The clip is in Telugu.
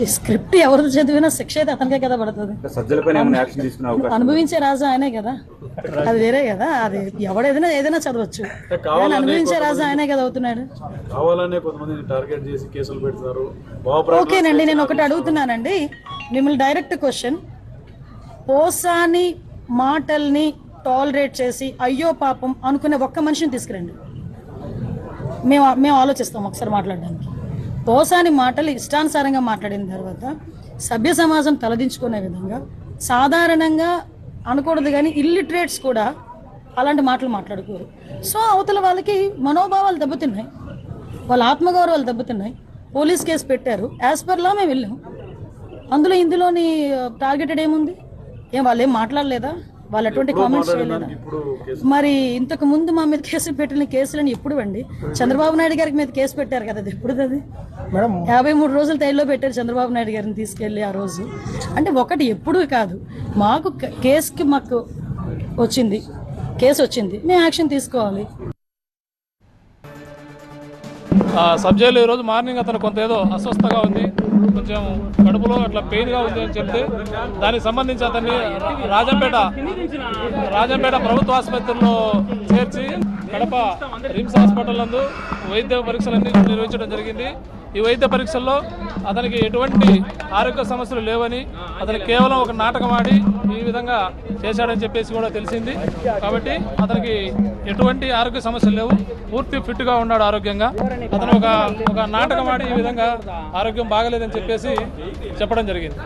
ఈ స్క్రిప్ట్ ఎవరు చదివినా శిక్ష అయితే అతనికే కదా పడుతుంది. అనుభవించే రాజా ఆయనే కదా, అది వేరే కదా. అది ఎవడేదైనా ఏదైనా చదవచ్చు, అనుభవించే రాజా ఆయనే కదా అవుతున్నాడు. ఓకేనండి, నేను ఒకటి అడుగుతున్నానండి మిమ్మల్ని, డైరెక్ట్ క్వశ్చన్. పోసాని మాటల్ని టాలరేట్ చేసి అయ్యో పాపం అనుకునే ఒక్క మనిషిని తీసుకురండి, మేము ఆలోచిస్తాం ఒకసారి మాట్లాడడానికి. పోసాని మాటలు ఇష్టానుసారంగా మాట్లాడిన తర్వాత సభ్య సమాజం తలదించుకునే విధంగా, సాధారణంగా అనకూడదు కానీ ఇల్లిటరేట్స్ కూడా అలాంటి మాటలు మాట్లాడుకోరు. సో అవతల వాళ్ళకి మనోభావాలు దెబ్బతిన్నాయి, వాళ్ళ ఆత్మగౌరవాలు దెబ్బతిన్నాయి. పోలీస్ కేసు పెట్టారు, యాజ్ పర్ లా మేము వెళ్ళాం. అందులో ఇందులోని టార్గెటెడ్ ఏముంది? వాళ్ళు ఏం మాట్లాడలేదా? వాళ్ళు అటువంటి కామెంట్స్ చేయలేదా? మరి ఇంతకు ముందు మా మీద కేసు పెట్టిన కేసులని ఎప్పుడు అండి? చంద్రబాబు నాయుడు గారికి మీద కేసు పెట్టారు కదా, అది ఎప్పుడు? అది 53 రోజులు తైల్లో పెట్టారు చంద్రబాబు నాయుడు గారిని తీసుకెళ్ళి ఆ రోజు. అంటే ఒకటి ఎప్పుడు కాదు, మాకు కేసుకి మాకు వచ్చింది, కేసు వచ్చింది, మేము యాక్షన్ తీసుకోవాలి. సబ్ జైలు ఈరోజు మార్నింగ్ అతను కొంత ఏదో అస్వస్థగా ఉంది, కొంచెం కడుపులో అట్లా పెయిన్గా ఉంది అని చెప్తే దానికి సంబంధించి అతన్ని రాజంపేట ప్రభుత్వ ఆసుపత్రిలో చేర్చి కడప రిమ్స్ హాస్పిటల్ నందు వైద్య పరీక్షలన్నీ నిర్వహించడం జరిగింది. ఈ వైద్య పరీక్షల్లో అతనికి ఎటువంటి ఆరోగ్య సమస్యలు లేవని, అతను కేవలం ఒక నాటకం ఆడి ఈ విధంగా చేశాడని చెప్పేసి కూడా తెలిసింది. కాబట్టి అతనికి ఎటువంటి ఆరోగ్య సమస్యలు లేవు, పూర్తి ఫిట్గా ఉన్నాడు ఆరోగ్యంగా. అతను ఒక నాటకం ఆడి ఈ విధంగా ఆరోగ్యం బాగలేదని చెప్పేసి చెప్పడం జరిగింది.